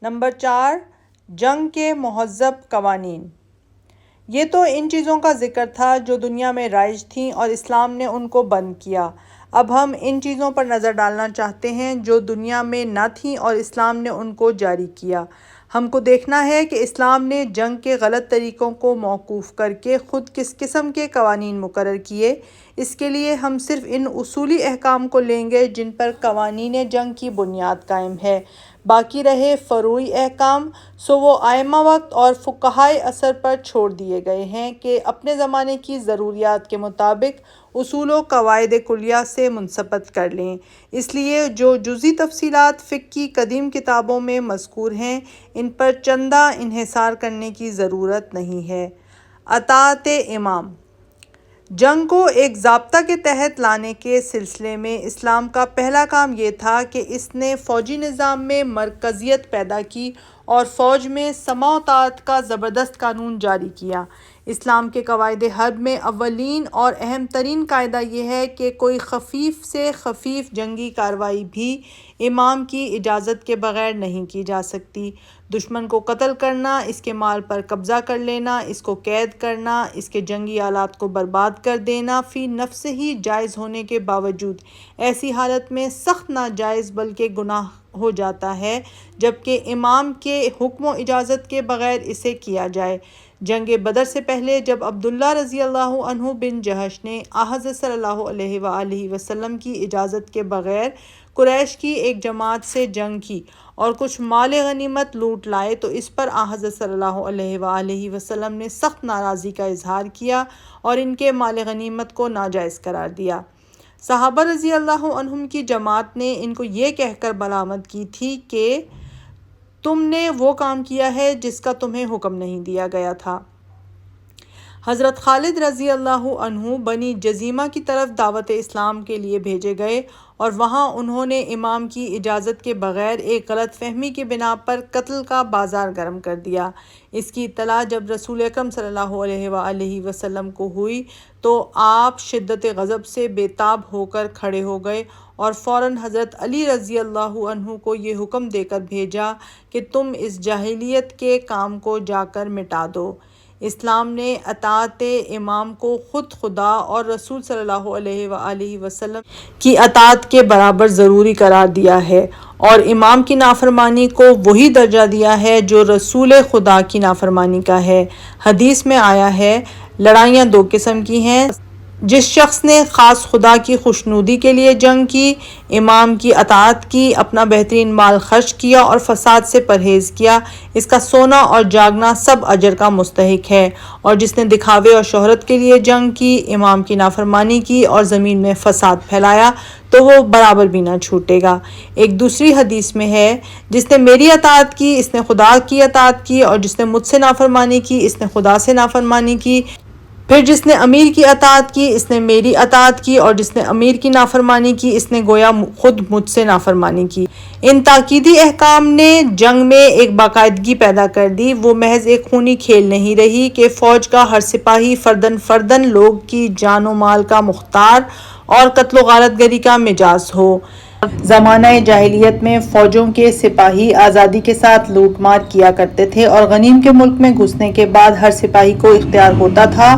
Number 4، جنگ کے مہذب قوانین۔ یہ تو ان چیزوں کا ذکر تھا جو دنیا میں رائج تھیں اور اسلام نے ان کو بند کیا۔ اب ہم ان چیزوں پر نظر ڈالنا چاہتے ہیں جو دنیا میں نہ تھیں اور اسلام نے ان کو جاری کیا۔ ہم کو دیکھنا ہے کہ اسلام نے جنگ کے غلط طریقوں کو موقوف کر کے خود کس قسم کے قوانین مقرر کیے۔ اس کے لیے ہم صرف ان اصولی احکام کو لیں گے جن پر قوانین جنگ کی بنیاد قائم ہے۔ باقی رہے فروعی احکام سو وہ ائمہ وقت اور فقہائے عصر پر چھوڑ دیے گئے ہیں کہ اپنے زمانے کی ضروریات کے مطابق اصول و قواعد کلیہ سے منضبط کر لیں۔ اس لیے جو جزئی تفصیلات فقہ کی قدیم کتابوں میں مذکور ہیں ان پر چندہ انحصار کرنے کی ضرورت نہیں ہے۔ اطاعت امام۔ جنگ کو ایک ضابطہ کے تحت لانے کے سلسلے میں اسلام کا پہلا کام یہ تھا کہ اس نے فوجی نظام میں مرکزیت پیدا کی اور فوج میں سماع و طاعت کا زبردست قانون جاری کیا۔ اسلام کے قواعد حرب میں اولین اور اہم ترین قاعدہ یہ ہے کہ کوئی خفیف سے خفیف جنگی کارروائی بھی امام کی اجازت کے بغیر نہیں کی جا سکتی۔ دشمن کو قتل کرنا، اس کے مال پر قبضہ کر لینا، اس کو قید کرنا، اس کے جنگی آلات کو برباد کر دینا فی نفس ہی جائز ہونے کے باوجود ایسی حالت میں سخت ناجائز بلکہ گناہ ہو جاتا ہے جبکہ امام کے حکم و اجازت کے بغیر اسے کیا جائے۔ جنگ بدر سے پہلے جب عبداللہ رضی اللہ عنہ بن جہش نے حضرت صلی اللہ علیہ وآلہ وسلم کی اجازت کے بغیر قریش کی ایک جماعت سے جنگ کی اور کچھ مال غنیمت لوٹ لائے تو اس پر حضرت صلی اللہ علیہ وآلہ وسلم نے سخت ناراضی کا اظہار کیا اور ان کے مال غنیمت کو ناجائز قرار دیا۔ صحابہ رضی اللہ عنہم کی جماعت نے ان کو یہ کہہ کر ملامت کی تھی کہ تم نے وہ کام کیا ہے جس کا تمہیں حکم نہیں دیا گیا تھا۔ حضرت خالد رضی اللہ عنہ بنی جذیمہ کی طرف دعوت اسلام کے لیے بھیجے گئے اور وہاں انہوں نے امام کی اجازت کے بغیر ایک غلط فہمی کی بنا پر قتل کا بازار گرم کر دیا۔ اس کی اطلاع جب رسول اکرم صلی اللہ علیہ وآلہ وسلم کو ہوئی تو آپ شدت غضب سے بے تاب ہو کر کھڑے ہو گئے اور فوراً حضرت علی رضی اللہ عنہ کو یہ حکم دے کر بھیجا کہ تم اس جاہلیت کے کام کو جا کر مٹا دو۔ اسلام نے اطاعت امام کو خود خدا اور رسول صلی اللہ علیہ وآلہ وسلم کی اطاعت کے برابر ضروری قرار دیا ہے اور امام کی نافرمانی کو وہی درجہ دیا ہے جو رسول خدا کی نافرمانی کا ہے۔ حدیث میں آیا ہے، لڑائیاں دو قسم کی ہیں، جس شخص نے خاص خدا کی خوشنودی کے لیے جنگ کی، امام کی اطاعت کی، اپنا بہترین مال خرچ کیا اور فساد سے پرہیز کیا، اس کا سونا اور جاگنا سب اجر کا مستحق ہے، اور جس نے دکھاوے اور شہرت کے لیے جنگ کی، امام کی نافرمانی کی اور زمین میں فساد پھیلایا تو وہ برابر بھی نہ چھوٹے گا۔ ایک دوسری حدیث میں ہے، جس نے میری اطاعت کی اس نے خدا کی اطاعت کی اور جس نے مجھ سے نافرمانی کی اس نے خدا سے نافرمانی کی، پھر جس نے امیر کی اطاعت کی اس نے میری اطاعت کی اور جس نے امیر کی نافرمانی کی اس نے گویا خود مجھ سے نافرمانی کی۔ ان تاکیدی احکام نے جنگ میں ایک باقاعدگی پیدا کر دی، وہ محض ایک خونی کھیل نہیں رہی کہ فوج کا ہر سپاہی فردن فردن لوگ کی جان و مال کا مختار اور قتل و غارت گری کا مجاز ہو۔ زمانہ جاہلیت میں فوجوں کے سپاہی آزادی کے ساتھ لوٹ مار کیا کرتے تھے اور غنیم کے ملک میں گھسنے کے بعد ہر سپاہی کو اختیار ہوتا تھا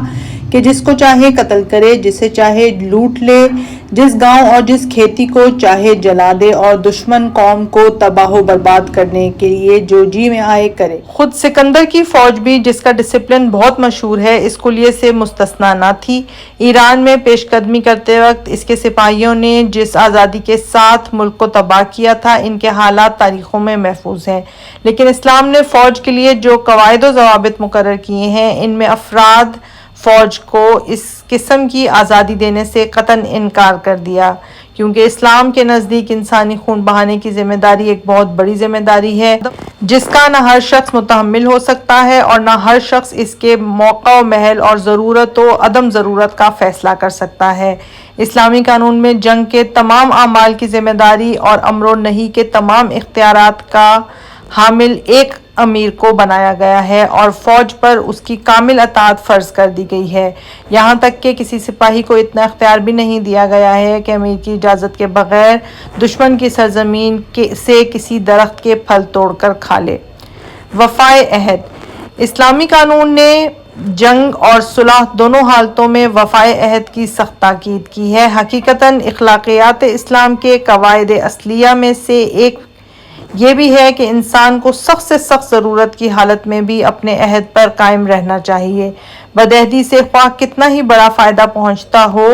کہ جس کو چاہے قتل کرے، جسے چاہے لوٹ لے، جس گاؤں اور جس کھیتی کو چاہے جلا دے اور دشمن قوم کو تباہ و برباد کرنے کے لیے جو جی میں آئے کرے۔ خود سکندر کی فوج بھی، جس کا ڈسپلن بہت مشہور ہے، اس کلیے سے مستثنیٰ نہ تھی۔ ایران میں پیش قدمی کرتے وقت اس کے سپاہیوں نے جس آزادی کے ساتھ ملک کو تباہ کیا تھا، ان کے حالات تاریخوں میں محفوظ ہیں۔ لیکن اسلام نے فوج کے لیے جو قواعد و ضوابط مقرر کیے ہیں، ان میں افراد فوج کو اس قسم کی آزادی دینے سے قطعاً انکار کر دیا، کیونکہ اسلام کے نزدیک انسانی خون بہانے کی ذمہ داری ایک بہت بڑی ذمہ داری ہے جس کا نہ ہر شخص متحمل ہو سکتا ہے اور نہ ہر شخص اس کے موقع و محل اور ضرورت و عدم ضرورت کا فیصلہ کر سکتا ہے۔ اسلامی قانون میں جنگ کے تمام اعمال کی ذمہ داری اور امر و نہی کے تمام اختیارات کا حامل ایک امیر کو بنایا گیا ہے اور فوج پر اس کی کامل اطاعت فرض کر دی گئی ہے، یہاں تک کہ کسی سپاہی کو اتنا اختیار بھی نہیں دیا گیا ہے کہ امیر کی اجازت کے بغیر دشمن کی سرزمین سے کسی درخت کے پھل توڑ کر کھا لے۔ وفائے عہد: اسلامی قانون نے جنگ اور صلح دونوں حالتوں میں وفائے عہد کی سخت تاکید کی ہے۔ حقیقتاً اخلاقیات اسلام کے قواعد اصلیہ میں سے ایک یہ بھی ہے کہ انسان کو سخت سے سخت ضرورت کی حالت میں بھی اپنے عہد پر قائم رہنا چاہیے، بدعہدی سے خواہ کتنا ہی بڑا فائدہ پہنچتا ہو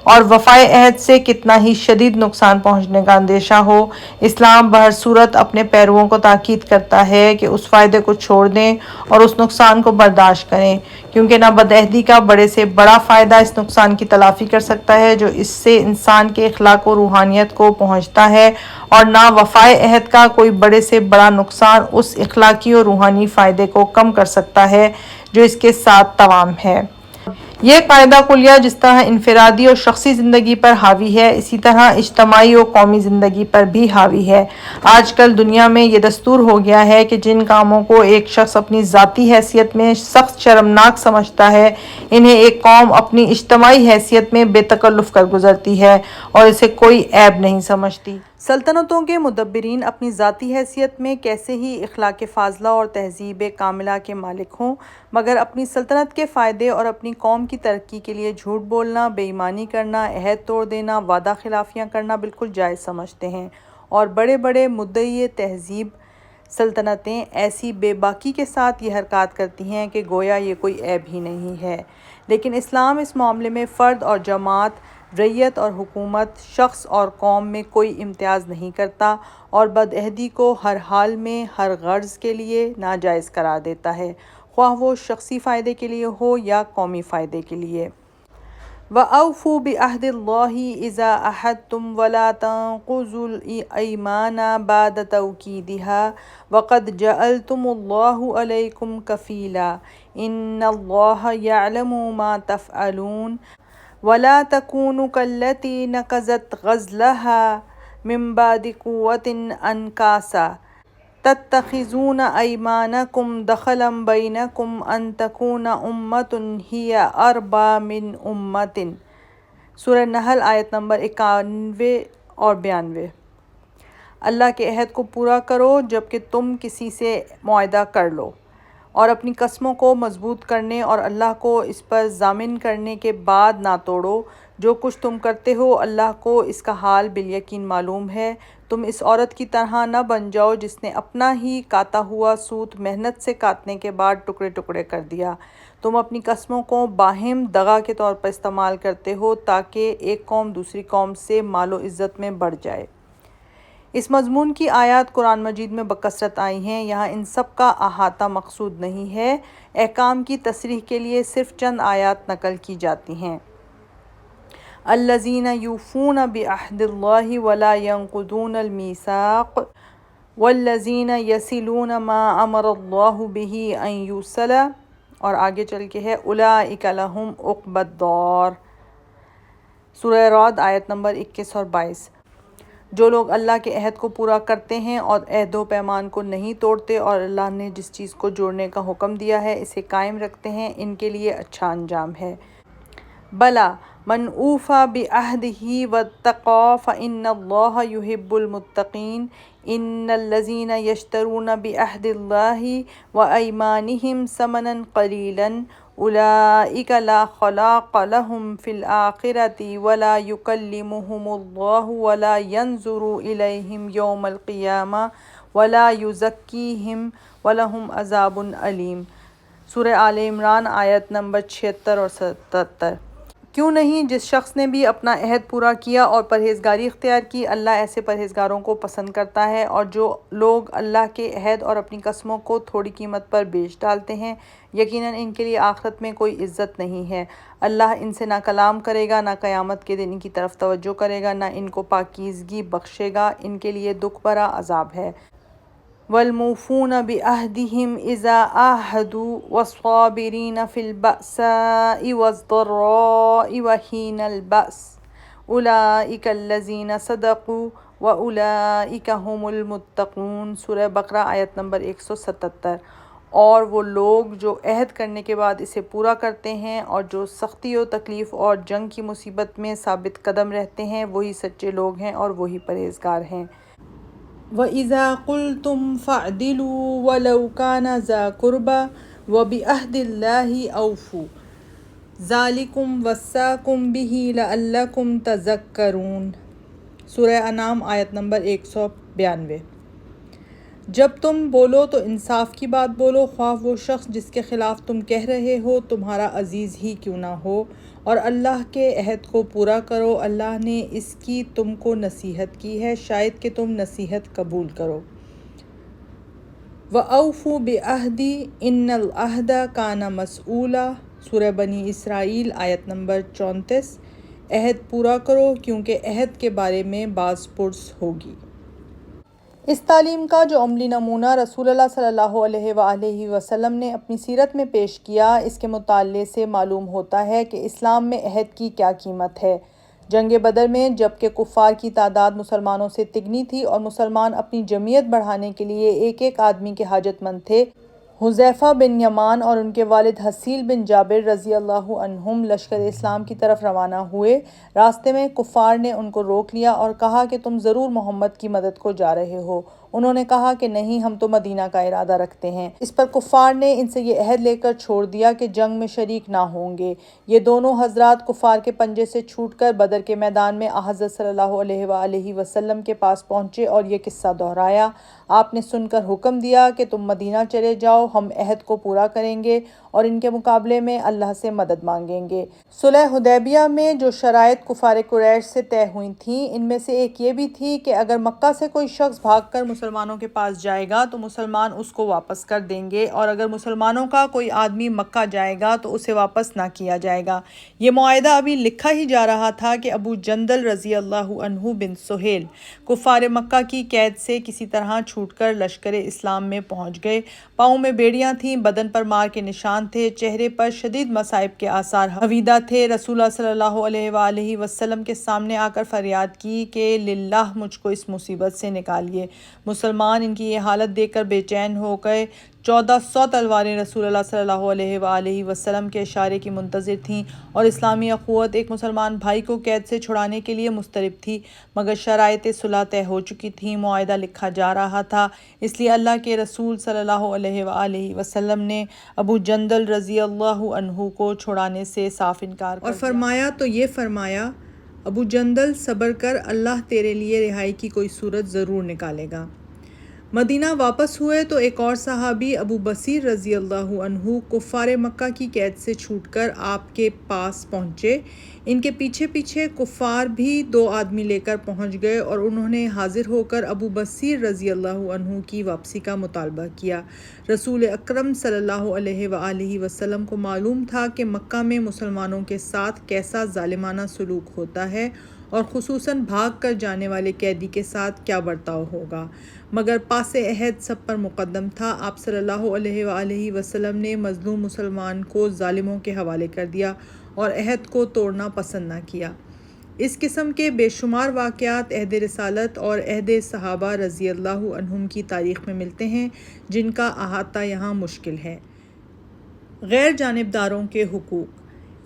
اور وفائے عہد سے کتنا ہی شدید نقصان پہنچنے کا اندیشہ ہو، اسلام بہر صورت اپنے پیرووں کو تاکید کرتا ہے کہ اس فائدے کو چھوڑ دیں اور اس نقصان کو برداشت کریں، کیونکہ نہ بدعہدی کا بڑے سے بڑا فائدہ اس نقصان کی تلافی کر سکتا ہے جو اس سے انسان کے اخلاق و روحانیت کو پہنچتا ہے، اور نہ وفائے عہد کا کوئی بڑے سے بڑا نقصان اس اخلاقی اور روحانی فائدے کو کم کر سکتا ہے جو اس کے ساتھ توام ہے۔ یہ قاعدہ کلیہ جس طرح انفرادی اور شخصی زندگی پر حاوی ہے، اسی طرح اجتماعی و قومی زندگی پر بھی حاوی ہے۔ آج کل دنیا میں یہ دستور ہو گیا ہے کہ جن کاموں کو ایک شخص اپنی ذاتی حیثیت میں سخت شرمناک سمجھتا ہے، انہیں ایک قوم اپنی اجتماعی حیثیت میں بے تکلف کر گزرتی ہے اور اسے کوئی عیب نہیں سمجھتی۔ سلطنتوں کے مدبرین اپنی ذاتی حیثیت میں کیسے ہی اخلاق فاضلہ اور تہذیب کاملہ کے مالک ہوں، مگر اپنی سلطنت کے فائدے اور اپنی قوم کی ترقی کے لیے جھوٹ بولنا، بے ایمانی کرنا، عہد توڑ دینا، وعدہ خلافیاں کرنا بالکل جائز سمجھتے ہیں، اور بڑے بڑے مدعی تہذیب سلطنتیں ایسی بے باکی کے ساتھ یہ حرکات کرتی ہیں کہ گویا یہ کوئی عیب ہی نہیں ہے۔ لیکن اسلام اس معاملے میں فرد اور جماعت، رعیت اور حکومت، شخص اور قوم میں کوئی امتیاز نہیں کرتا اور بدعہدی کو ہر حال میں ہر غرض کے لیے ناجائز قرار دیتا ہے، خواہ وہ شخصی فائدے کے لیے ہو یا قومی فائدے کے لیے۔ وَأَوْفُوا بِعَهْدِ اللَّهِ إِذَا عَاهَدتُّمْ وَلَا تَنقُضُوا الْأَيْمَانَ بَعْدَ تَوْكِيدِهَا وَقَدْ جَعَلْتُمُ اللَّهَ عَلَيْكُمْ كَفِيلًا إِنَّ اللَّهَ يَعْلَمُ مَا تَفْعَلُونَ وَلَا تَكُونُوا كَالَّتِي نَقَضَتْ غَزْلَهَا مِن بَعْدِ قُوَّةٍ أَنكَاثًا تَتَّخِذُونَ أَيْمَانَكُمْ دَخَلًا بَيْنَكُمْ أَن تَكُونَ أُمَّةٌ هِيَ أَرْبَىٰ مِنْ أُمَّةٍ۔ سورہ نحل آیت نمبر 91 اور 92۔ اللہ کے عہد کو پورا کرو جبکہ تم کسی سے معاہدہ کر لو، اور اپنی قسموں کو مضبوط کرنے اور اللہ کو اس پر ضامن کرنے کے بعد نہ توڑو۔ جو کچھ تم کرتے ہو اللہ کو اس کا حال بالیقین معلوم ہے۔ تم اس عورت کی طرح نہ بن جاؤ جس نے اپنا ہی کاتا ہوا سوت محنت سے کاٹنے کے بعد ٹکڑے ٹکڑے کر دیا۔ تم اپنی قسموں کو باہم دغا کے طور پر استعمال کرتے ہو تاکہ ایک قوم دوسری قوم سے مال و عزت میں بڑھ جائے۔ اس مضمون کی آیات قرآن مجید میں بکثرت آئی ہیں، یہاں ان سب کا احاطہ مقصود نہیں ہے، احکام کی تصریح کے لیے صرف چند آیات نقل کی جاتی ہیں۔ الذین یوفون بعہد اللہ ولا ینقضون المیثاق والذین یصلون ما امر اللہ بہ ان یوصل، اور آگے چل کے ہے اولئک لہم عقبی الدار۔ سورہ رعد آیت نمبر 21 اور 22۔ جو لوگ اللہ کے عہد کو پورا کرتے ہیں اور عہد و پیمان کو نہیں توڑتے اور اللہ نے جس چیز کو جوڑنے کا حکم دیا ہے اسے قائم رکھتے ہیں، ان کے لیے اچھا انجام ہے۔ بلی من اوفی بعہدہ واتقی فإن اللہ یحب المتقین۔ ان الذین یشترون بعہد اللہ وایمانہم ثمنا قلیلا اولئک لا خلاق لہم فی الآخرۃ ولا یکلمہم اللہ ولا ینظر الیہم یوم القیامہ ولا یزکیہم ولہم عذاب علیم۔ سورہ آل عمران آیت نمبر 76 اور 77۔ کیوں نہیں جس شخص نے بھی اپنا عہد پورا کیا اور پرہیزگاری اختیار کی، اللہ ایسے پرہیزگاروں کو پسند کرتا ہے، اور جو لوگ اللہ کے عہد اور اپنی قسموں کو تھوڑی قیمت پر بیچ ڈالتے ہیں یقیناً ان کے لیے آخرت میں کوئی عزت نہیں ہے۔ اللہ ان سے نہ کلام کرے گا، نہ قیامت کے دن ان کی طرف توجہ کرے گا، نہ ان کو پاکیزگی بخشے گا، ان کے لیے دکھ بھرا عذاب ہے۔ والموفون بعہدہم اذا عاہدوا والصابرین فی البأساء والضراء وحین البأس اولئک الذین صدقوا وَأُولَئِكَ هُمُ الْمُتَّقُونَ سورہ بقرہ آیت نمبر 177۔ اور وہ لوگ جو عہد کرنے کے بعد اسے پورا کرتے ہیں اور جو سختی و تکلیف اور جنگ کی مصیبت میں ثابت قدم رہتے ہیں وہی سچے لوگ ہیں اور وہی پرہیزگار ہیں۔ وَإِذَا قُلْتُمْ فَاعْدِلُوا وَلَوْ كَانَ ذَا قُرْبَىٰ وَبِعَهْدِ اللَّهِ أَوْفُوا ذَلِكُمْ وَصَّاكُمْ بِهِ لَعَلَّكُمْ تَذَكَّرُونَ سورہ انعام آیت نمبر 192۔ جب تم بولو تو انصاف کی بات بولو، خواہ وہ شخص جس کے خلاف تم کہہ رہے ہو تمہارا عزیز ہی کیوں نہ ہو، اور اللہ کے عہد کو پورا کرو، اللہ نے اس کی تم کو نصیحت کی ہے، شاید کہ تم نصیحت قبول کرو۔ وَأَوْفُوا بِعَہْدِی إِنَّ الْعَہْدَ کَانَ مَسْئُولًا سورہ بنی اسرائیل آیت نمبر 34۔ عہد پورا کرو کیونکہ عہد کے بارے میں باز پرس ہوگی۔ اس تعلیم کا جو عملی نمونہ رسول اللہ صلی اللہ علیہ وآلہ وسلم نے اپنی سیرت میں پیش کیا، اس کے مطالعے سے معلوم ہوتا ہے کہ اسلام میں عہد کی کیا قیمت ہے۔ جنگ بدر میں جبکہ کفار کی تعداد مسلمانوں سے تگنی تھی اور مسلمان اپنی جمعیت بڑھانے کے لیے ایک ایک آدمی کے حاجت مند تھے، حذیفہ بن یمان اور ان کے والد حصیل بن جابر رضی اللہ عنہم لشکر اسلام کی طرف روانہ ہوئے۔ راستے میں کفار نے ان کو روک لیا اور کہا کہ تم ضرور محمد کی مدد کو جا رہے ہو۔ انہوں نے کہا کہ نہیں، ہم تو مدینہ کا ارادہ رکھتے ہیں۔ اس پر کفار نے ان سے یہ عہد لے کر چھوڑ دیا کہ جنگ میں شریک نہ ہوں گے۔ یہ دونوں حضرات کفار کے پنجے سے چھوٹ کر بدر کے میدان میں حضرت صلی اللہ علیہ وآلہ وسلم کے پاس پہنچے اور یہ قصہ دہرایا۔ آپ نے سن کر حکم دیا کہ تم مدینہ چلے جاؤ، ہم عہد کو پورا کریں گے اور ان کے مقابلے میں اللہ سے مدد مانگیں گے۔ صلح حدیبیہ میں جو شرائط کفار قریش سے طے ہوئی تھیں، ان میں سے ایک یہ بھی تھی کہ اگر مکہ سے کوئی شخص بھاگ کر مسلمانوں کے پاس جائے گا تو مسلمان اس کو واپس کر دیں گے، اور اگر مسلمانوں کا کوئی آدمی مکہ جائے گا تو اسے واپس نہ کیا جائے گا۔ یہ معاہدہ ابھی لکھا ہی جا رہا تھا کہ ابو جندل رضی اللہ عنہ بن سہیل کفار مکہ کی قید سے کسی طرح چھوٹ کر لشکر اسلام میں پہنچ گئے۔ پاؤں میں بیڑیاں تھیں، بدن پر مار کے نشان تھے، چہرے پر شدید مصائب کے آثار حویدہ تھے۔ رسول اللہ صلی اللہ علیہ وآلہ وسلم کے سامنے آ کر فریاد کی کہ للہ مجھ کو اس مصیبت سے نکالیے۔ مسلمان ان کی یہ حالت دیکھ کر بے چین ہو گئے۔ 1400 تلواریں رسول اللہ صلی اللہ علیہ وآلہ وسلم کے اشارے کی منتظر تھیں اور اسلامی اخوت ایک مسلمان بھائی کو قید سے چھڑانے کے لیے مضطرب تھی، مگر شرائط صلح طے ہو چکی تھیں، معاہدہ لکھا جا رہا تھا۔ اس لیے اللہ کے رسول صلی اللہ علیہ وآلہ وسلم نے ابو جندل رضی اللہ عنہ کو چھڑانے سے صاف انکار کر دیا اور فرمایا تو یہ فرمایا، ابو جندل صبر کر، اللہ تیرے لیے رہائی کی کوئی صورت ضرور نکالے گا۔ مدینہ واپس ہوئے تو ایک اور صحابی ابو بصیر رضی اللہ عنہ کفار مکہ کی قید سے چھوٹ کر آپ کے پاس پہنچے۔ ان کے پیچھے پیچھے کفار بھی 2 آدمی لے کر پہنچ گئے اور انہوں نے حاضر ہو کر ابو بصیر رضی اللہ عنہ کی واپسی کا مطالبہ کیا۔ رسول اکرم صلی اللہ علیہ وآلہ وسلم کو معلوم تھا کہ مکہ میں مسلمانوں کے ساتھ کیسا ظالمانہ سلوک ہوتا ہے اور خصوصاً بھاگ کر جانے والے قیدی کے ساتھ کیا برتاؤ ہوگا، مگر پاس عہد سب پر مقدم تھا۔ آپ صلی اللہ علیہ وآلہ وسلم نے مظلوم مسلمان کو ظالموں کے حوالے کر دیا اور عہد کو توڑنا پسند نہ کیا۔ اس قسم کے بے شمار واقعات عہد رسالت اور عہد صحابہ رضی اللہ عنہم کی تاریخ میں ملتے ہیں، جن کا احاطہ یہاں مشکل ہے۔ غیر جانبداروں کے حقوق۔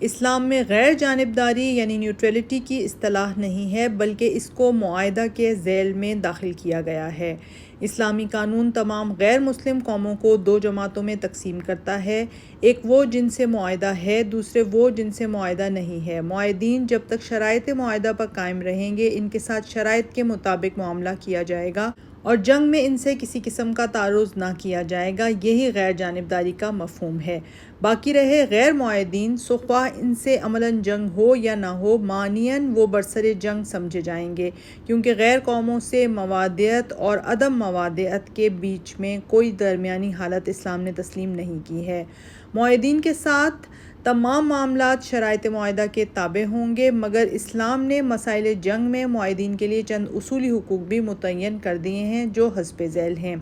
اسلام میں غیر جانبداری یعنی نیوٹرلٹی کی اصطلاح نہیں ہے، بلکہ اس کو معاہدہ کے ذیل میں داخل کیا گیا ہے۔ اسلامی قانون تمام غیر مسلم قوموں کو 2 جماعتوں میں تقسیم کرتا ہے، ایک وہ جن سے معاہدہ ہے، دوسرے وہ جن سے معاہدہ نہیں ہے۔ معاہدین جب تک شرائط معاہدہ پر قائم رہیں گے، ان کے ساتھ شرائط کے مطابق معاملہ کیا جائے گا اور جنگ میں ان سے کسی قسم کا تعرض نہ کیا جائے گا، یہی غیر جانبداری کا مفہوم ہے۔ باقی رہے غیر معاہدین، سو خواہ ان سے عملاً جنگ ہو یا نہ ہو، معنیاً وہ برسر جنگ سمجھے جائیں گے، کیونکہ غیر قوموں سے موادیت اور عدم موادیت کے بیچ میں کوئی درمیانی حالت اسلام نے تسلیم نہیں کی ہے۔ معاہدین کے ساتھ تمام معاملات شرائط معاہدہ کے تابع ہوں گے، مگر اسلام نے مسائل جنگ میں معاہدین کے لیے چند اصولی حقوق بھی متعین کر دیے ہیں جو حسب ذیل ہیں۔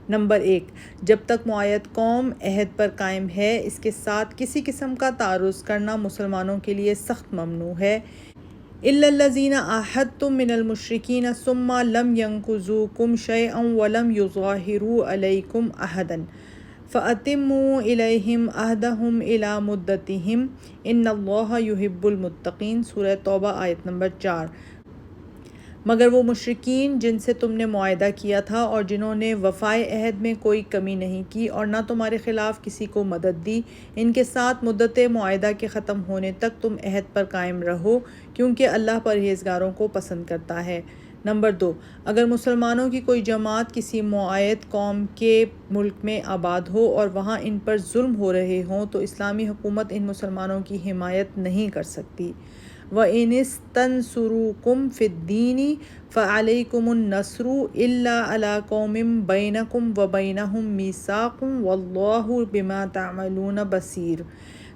نمبر 1، جب تک معاہد قوم عہد پر قائم ہے، اس کے ساتھ کسی قسم کا تعرض کرنا مسلمانوں کے لیے سخت ممنوع ہے۔ إلا الذين عاهدتم من المشركين ثم لم ينقضوكم شيئا ولم يظاهروا عليكم أحدا فأتموا إليهم عهدهم إلى مدتهم إن الله يحب المتقين۔ سورہ توبہ آیت نمبر 4۔ مگر وہ مشرکین جن سے تم نے معاہدہ کیا تھا اور جنہوں نے وفائے عہد میں کوئی کمی نہیں کی اور نہ تمہارے خلاف کسی کو مدد دی، ان کے ساتھ مدت معاہدہ کے ختم ہونے تک تم عہد پر قائم رہو، کیونکہ اللہ پرہیزگاروں کو پسند کرتا ہے۔ نمبر 2، اگر مسلمانوں کی کوئی جماعت کسی معاہد قوم کے ملک میں آباد ہو اور وہاں ان پر ظلم ہو رہے ہوں تو اسلامی حکومت ان مسلمانوں کی حمایت نہیں کر سکتی۔ وَإِنِ اسْتَنْصُرُوكُمْ فِي الدِّينِ فَعَلَيْكُمُ النَّصْرُ إِلَّا عَلَىٰ قَوْمٍ بَيْنَكُمْ وَبَيْنَهُمْ مِيثَاقٌ وَاللَّهُ بِمَا تَعْمَلُونَ بَصِيرٌ۔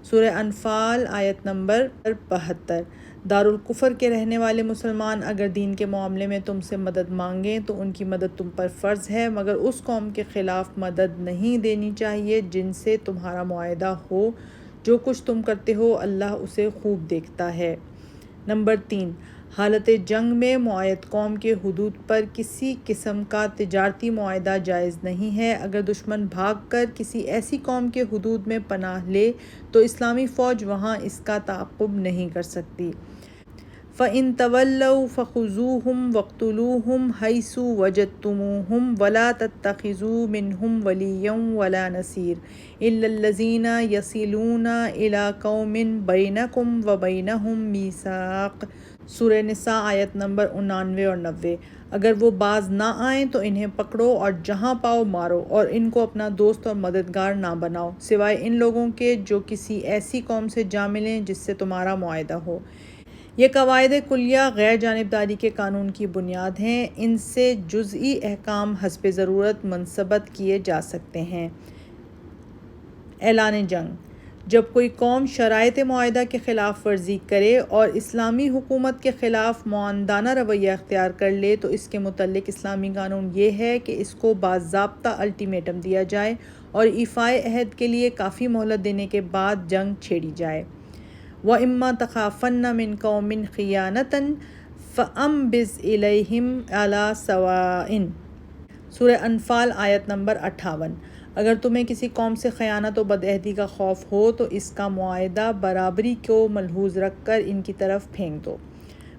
سورہ انفال آیت نمبر 72۔ دارالکفر کے رہنے والے مسلمان اگر دین کے معاملے میں تم سے مدد مانگیں تو ان کی مدد تم پر فرض ہے، مگر اس قوم کے خلاف مدد نہیں دینی چاہیے جن سے تمہارا معاہدہ ہو۔ جو کچھ تم کرتے ہو اللہ اسے خوب دیکھتا ہے۔ نمبر 3، حالت جنگ میں معاہد قوم کے حدود پر کسی قسم کا تجارتی معاہدہ جائز نہیں ہے۔ اگر دشمن بھاگ کر کسی ایسی قوم کے حدود میں پناہ لے تو اسلامی فوج وہاں اس کا تعاقب نہیں کر سکتی۔ فَإِن تَوَلَّوْا فَخُذُوهُمْ وَاقْتُلُوهُمْ حَيْثُ وَجَدتُّمُوهُمْ وَلَا تَتَّخِذُوا مِنْهُمْ وَلِيًّا وَلَا نَصِيرًا إِلَّا الَّذِينَ يَصِلُونَ إِلَىٰ قَوْمٍ بَيْنَكُمْ وَبَيْنَهُمْ مِيثَاقٌ۔ سورہ نساء آیت نمبر 99 اور 90۔ اگر وہ باز نہ آئیں تو انہیں پکڑو اور جہاں پاؤ مارو اور ان کو اپنا دوست اور مددگار نہ بناؤ سوائے ان لوگوں کے جو کسی ایسی قوم سے جا ملیں جس سے تمہارا معاہدہ ہو۔ یہ قواعد کلیہ غیر جانبداری کے قانون کی بنیاد ہیں، ان سے جزئی احکام حسب ضرورت منضبط کیے جا سکتے ہیں۔ اعلان جنگ۔ جب کوئی قوم شرائط معاہدہ کی خلاف ورزی کرے اور اسلامی حکومت کے خلاف معاندانہ رویہ اختیار کر لے تو اس کے متعلق اسلامی قانون یہ ہے کہ اس کو باضابطہ الٹیمیٹم دیا جائے اور ایفائے عہد کے لیے کافی مہلت دینے کے بعد جنگ چھیڑی جائے۔ وَإِمَّا تَخَافَنَّ مِنْ قَوْمٍ خِيَانَةً فَأَنبِذْ إِلَيْهِمْ عَلَىٰ سَوَاءٍ۔ سورہ انفال آیت نمبر 58۔ اگر تمہیں کسی قوم سے خیانت و بدعہدی کا خوف ہو تو اس کا معاہدہ برابری کو ملحوظ رکھ کر ان کی طرف پھینک دو۔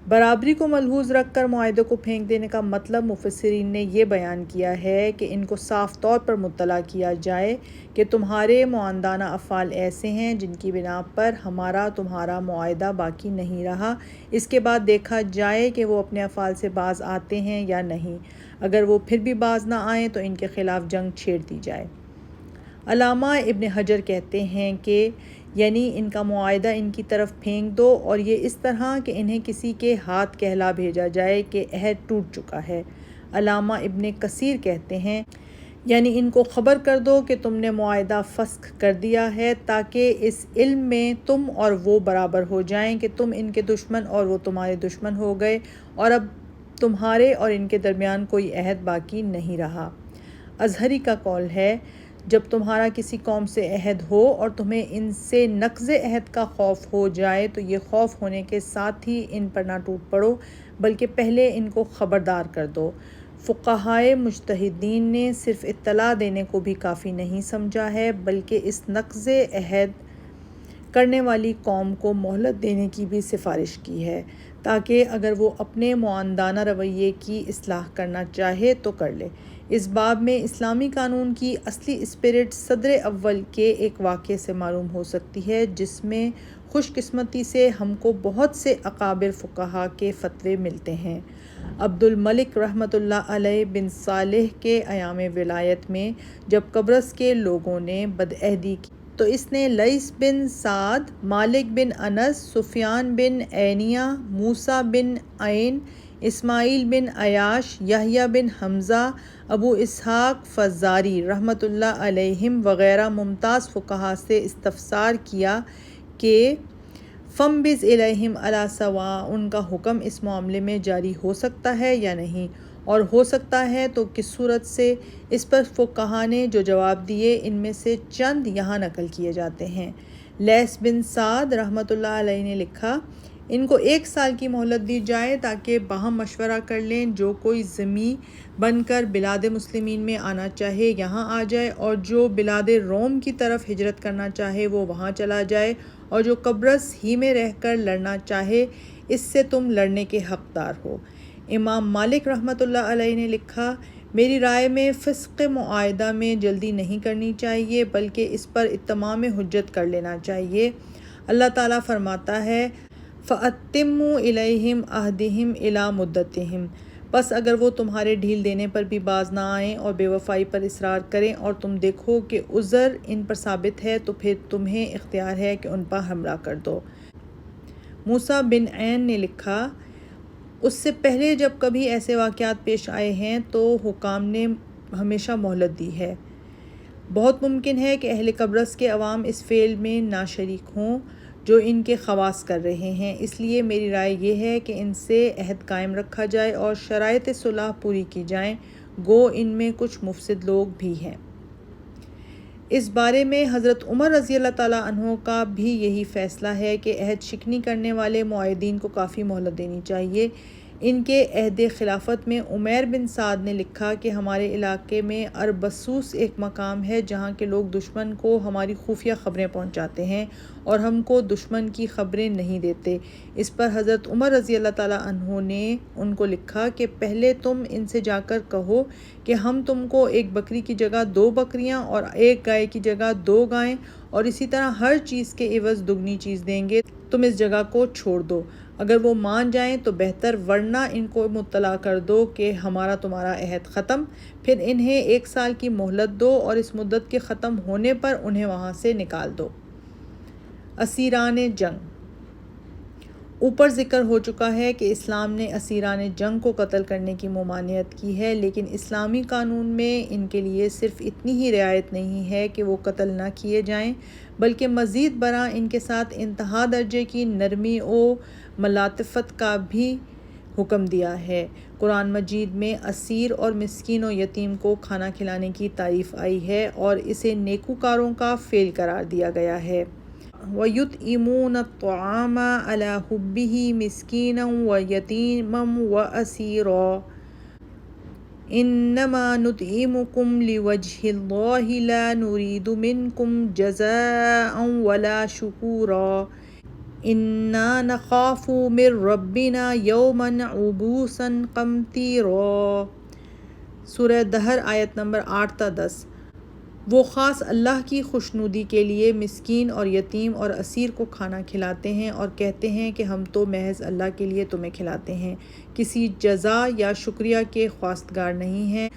برابری کو ملحوظ رکھ کر معاہدے کو پھینک دینے کا مطلب مفسرین نے یہ بیان کیا ہے کہ ان کو صاف طور پر مطلع کیا جائے کہ تمہارے معاندانہ افعال ایسے ہیں جن کی بنا پر ہمارا تمہارا معاہدہ باقی نہیں رہا، اس کے بعد دیکھا جائے کہ وہ اپنے افعال سے باز آتے ہیں یا نہیں۔ اگر وہ پھر بھی باز نہ آئیں تو ان کے خلاف جنگ چھیڑ دی جائے۔ علامہ ابن حجر کہتے ہیں کہ یعنی ان کا معاہدہ ان کی طرف پھینک دو اور یہ اس طرح کہ انہیں کسی کے ہاتھ کہلا بھیجا جائے کہ عہد ٹوٹ چکا ہے۔ علامہ ابن کثیر کہتے ہیں یعنی ان کو خبر کر دو کہ تم نے معاہدہ فسخ کر دیا ہے تاکہ اس علم میں تم اور وہ برابر ہو جائیں کہ تم ان کے دشمن اور وہ تمہارے دشمن ہو گئے اور اب تمہارے اور ان کے درمیان کوئی عہد باقی نہیں رہا۔ ازہری کا قول ہے جب تمہارا کسی قوم سے عہد ہو اور تمہیں ان سے نقض عہد کا خوف ہو جائے تو یہ خوف ہونے کے ساتھ ہی ان پر نہ ٹوٹ پڑو بلکہ پہلے ان کو خبردار کر دو۔ فقہائے مجتہدین نے صرف اطلاع دینے کو بھی کافی نہیں سمجھا ہے بلکہ اس نقض عہد کرنے والی قوم کو مہلت دینے کی بھی سفارش کی ہے تاکہ اگر وہ اپنے معاندانہ رویے کی اصلاح کرنا چاہے تو کر لے۔ اس باب میں اسلامی قانون کی اصلی اسپرٹ صدر اول کے ایک واقعے سے معلوم ہو سکتی ہے جس میں خوش قسمتی سے ہم کو بہت سے اکابر فقہا کے فتوے ملتے ہیں۔ عبد الملک رحمۃ اللہ علیہ بن صالح کے ایام ولایت میں جب قبرص کے لوگوں نے بدعہدی کی تو اس نے لیث بن سعد، مالک بن انس، سفیان بن عینیہ، موسیٰ بن عین، اسماعیل بن عیاش، یحییٰ بن حمزہ، ابو اسحاق فزاری رحمۃ اللہ علیہم وغیرہ ممتاز فقہا سے استفسار کیا کہ فَانبِذْ إِلَيْهِمْ عَلَىٰ سَوَاءٍ ان کا حکم اس معاملے میں جاری ہو سکتا ہے یا نہیں، اور ہو سکتا ہے تو کس صورت سے؟ اس پر فقہا نے جو جواب دیے ان میں سے چند یہاں نقل کیے جاتے ہیں۔ لیث بن سعد رحمۃ اللہ علیہ نے لکھا ان کو 1 سال کی مہلت دی جائے تاکہ باہم مشورہ کر لیں، جو کوئی ذمی بن کر بلاد مسلمین میں آنا چاہے یہاں آ جائے، اور جو بلاد روم کی طرف ہجرت کرنا چاہے وہ وہاں چلا جائے، اور جو قبرص ہی میں رہ کر لڑنا چاہے اس سے تم لڑنے کے حقدار ہو۔ امام مالک رحمۃ اللہ علیہ نے لکھا، میری رائے میں فسق معاہدہ میں جلدی نہیں کرنی چاہیے بلکہ اس پر اتمام حجت کر لینا چاہیے۔ اللہ تعالیٰ فرماتا ہے، فَأَتِّمُّوا إِلَيْهِمْ عَهْدَهُمْ إِلَىٰ مُدَّتِهِمْ، بس اگر وہ تمہارے ڈھیل دینے پر بھی باز نہ آئیں اور بے وفائی پر اصرار کریں اور تم دیکھو کہ عذر ان پر ثابت ہے تو پھر تمہیں اختیار ہے کہ ان پر حملہ کر دو۔ موسیٰ بن عین نے لکھا، اس سے پہلے جب کبھی ایسے واقعات پیش آئے ہیں تو حکام نے ہمیشہ مہلت دی ہے۔ بہت ممکن ہے کہ اہل قبرص کے عوام اس فعل میں ناشریک ہوں جو ان کے خواص کر رہے ہیں، اس لیے میری رائے یہ ہے کہ ان سے عہد قائم رکھا جائے اور شرائط صلح پوری کی جائیں، گو ان میں کچھ مفسد لوگ بھی ہیں۔ اس بارے میں حضرت عمر رضی اللہ تعالیٰ عنہ کا بھی یہی فیصلہ ہے کہ عہد شکنی کرنے والے معاہدین کو کافی مہلت دینی چاہیے۔ ان کے عہد خلافت میں عمیر بن سعد نے لکھا کہ ہمارے علاقے میں اربسوس ایک مقام ہے جہاں کے لوگ دشمن کو ہماری خفیہ خبریں پہنچاتے ہیں اور ہم کو دشمن کی خبریں نہیں دیتے۔ اس پر حضرت عمر رضی اللہ تعالیٰ عنہ نے ان کو لکھا کہ پہلے تم ان سے جا کر کہو کہ ہم تم کو 1 بکری کی جگہ 2 بکریاں اور 1 گائے کی جگہ 2 گائیں اور اسی طرح ہر چیز کے عوض دگنی چیز دیں گے، تم اس جگہ کو چھوڑ دو۔ اگر وہ مان جائیں تو بہتر، ورنہ ان کو مطلع کر دو کہ ہمارا تمہارا عہد ختم، پھر انہیں 1 سال کی مہلت دو اور اس مدت کے ختم ہونے پر انہیں وہاں سے نکال دو۔ اسیران جنگ۔ اوپر ذکر ہو چکا ہے کہ اسلام نے اسیران جنگ کو قتل کرنے کی ممانعت کی ہے، لیکن اسلامی قانون میں ان کے لیے صرف اتنی ہی رعایت نہیں ہے کہ وہ قتل نہ کیے جائیں، بلکہ مزید برآں ان کے ساتھ انتہا درجے کی نرمی و ملاطفت کا بھی حکم دیا ہے۔ قرآن مجید میں اسیر اور مسکین و یتیم کو کھانا کھلانے کی تعریف آئی ہے اور اسے نیکوکاروں کا فعل قرار دیا گیا ہے۔ وَيُطْعِمُونَ الطَّعَامَ عَلَىٰ حُبِّهِ مِسْكِينًا وَيَتِيمًا وَأَسِيرًا إِنَّمَا نُطْعِمُكُمْ لِوَجْهِ اللَّهِ لَا نُرِيدُ مِنكُمْ جَزَاءً وَلَا شُكُورًا إِنَّا نَخَافُ مِن رَّبِّنَا يَوْمًا عَبُوسًا قَمْطَرِيرًا۔ سورہ دہر آیت نمبر 8 تا 10۔ وہ خاص اللہ کی خوشنودی کے لیے مسکین اور یتیم اور اسیر کو کھانا کھلاتے ہیں اور کہتے ہیں کہ ہم تو محض اللہ کے لیے تمہیں کھلاتے ہیں، کسی جزا یا شکریہ کے خواستگار نہیں ہیں،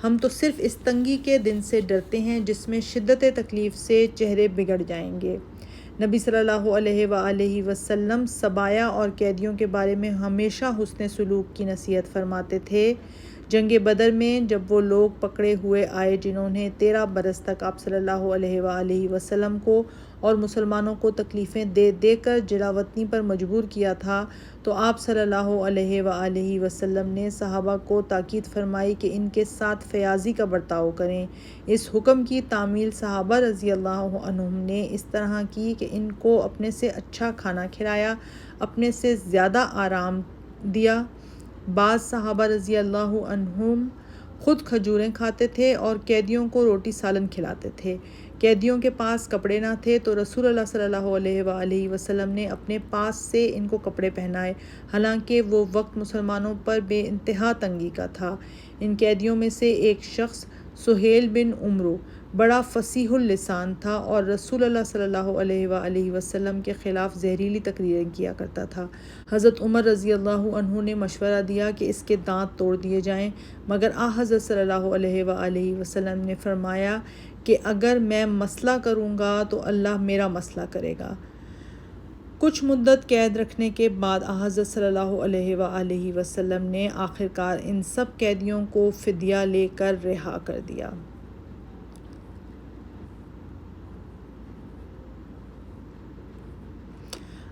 ہم تو صرف اس تنگی کے دن سے ڈرتے ہیں جس میں شدت تکلیف سے چہرے بگڑ جائیں گے۔ نبی صلی اللہ علیہ وآلہ وسلم سبایا اور قیدیوں کے بارے میں ہمیشہ حسن سلوک کی نصیحت فرماتے تھے۔ جنگ بدر میں جب وہ لوگ پکڑے ہوئے آئے جنہوں نے 13 برس تک آپ صلی اللہ علیہ وآلہ وسلم کو اور مسلمانوں کو تکلیفیں دے دے کر جلاوطنی پر مجبور کیا تھا، تو آپ صلی اللہ علیہ وآلہ وسلم نے صحابہ کو تاکید فرمائی کہ ان کے ساتھ فیاضی کا برتاؤ کریں۔ اس حکم کی تعمیل صحابہ رضی اللہ عنہم نے اس طرح کی کہ ان کو اپنے سے اچھا کھانا کھلایا، اپنے سے زیادہ آرام دیا۔ بعض صحابہ رضی اللہ عنہم خود کھجوریں کھاتے تھے اور قیدیوں کو روٹی سالن کھلاتے تھے۔ قیدیوں کے پاس کپڑے نہ تھے تو رسول اللہ صلی اللہ علیہ وآلہ وسلم نے اپنے پاس سے ان کو کپڑے پہنائے، حالانکہ وہ وقت مسلمانوں پر بے انتہا تنگی کا تھا۔ ان قیدیوں میں سے ایک شخص سہیل بن عمرو بڑا فصیح اللسان تھا اور رسول اللہ صلی اللہ علیہ وآلہ وسلم کے خلاف زہریلی تقریریں کیا کرتا تھا۔ حضرت عمر رضی اللہ عنہ نے مشورہ دیا کہ اس کے دانت توڑ دیے جائیں، مگر حضرت صلی اللہ علیہ وآلہ وسلم نے فرمایا کہ اگر میں مسئلہ کروں گا تو اللہ میرا مسئلہ کرے گا۔ کچھ مدت قید رکھنے کے بعد حضرت صلی اللہ علیہ وآلہ وسلم نے آخرکار ان سب قیدیوں کو فدیہ لے کر رہا کر دیا۔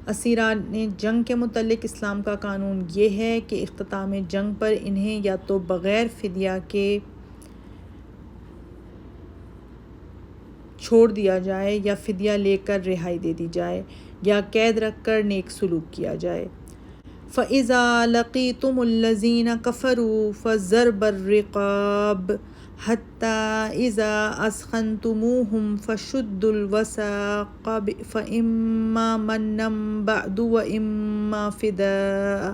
اسیران جنگ کے متعلق اسلام کا قانون یہ ہے کہ اختتام جنگ پر انہیں یا تو بغیر فدیہ کے چھوڑ دیا جائے یا فدیہ لے کر رہائی دے دی جائے یا قید رکھ کر نیک سلوک کیا جائے۔ فَإِذَا لَقِيتُمُ الَّذِينَ كَفَرُوا فَضَرْبَ الرِّقَابِ حَتَّى إِذَا أَثْخَنْتُمُوهُمْ فَشُدُّوا الْوَثَاقَ فَإِمَّا مَنًّا بَعْدُ وَإِمَّا فِدَاءً۔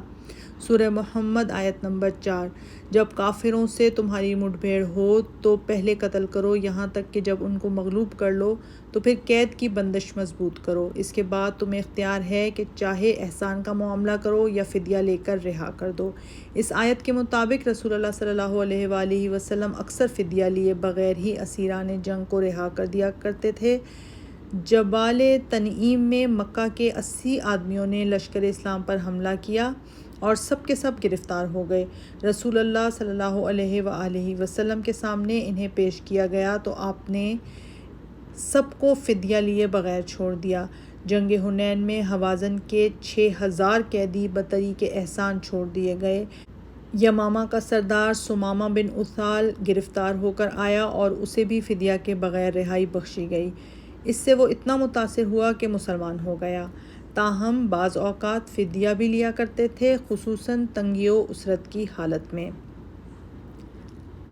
سورہ محمد آیت نمبر 4۔ جب کافروں سے تمہاری مٹ بھیڑ ہو تو پہلے قتل کرو یہاں تک کہ جب ان کو مغلوب کر لو تو پھر قید کی بندش مضبوط کرو۔ اس کے بعد تمہیں اختیار ہے کہ چاہے احسان کا معاملہ کرو یا فدیہ لے کر رہا کر دو۔ اس آیت کے مطابق رسول اللہ صلی اللہ علیہ وآلہ وسلم اکثر فدیہ لیے بغیر ہی اسیران جنگ کو رہا کر دیا کرتے تھے۔ جبال تنعیم میں مکہ کے 80 آدمیوں نے لشکر اسلام پر حملہ کیا اور سب کے سب گرفتار ہو گئے۔ رسول اللہ صلی اللہ علیہ وآلہ وسلم کے سامنے انہیں پیش کیا گیا تو آپ نے سب کو فدیہ لیے بغیر چھوڑ دیا۔ جنگ حنین میں حوازن کے 6000 قیدی بطریق احسان چھوڑ دیے گئے۔ یمامہ کا سردار ثمامہ بن اثال گرفتار ہو کر آیا اور اسے بھی فدیہ کے بغیر رہائی بخشی گئی۔ اس سے وہ اتنا متاثر ہوا کہ مسلمان ہو گیا۔ تاہم بعض اوقات فدیہ بھی لیا کرتے تھے، خصوصاً تنگی و اسرت کی حالت میں۔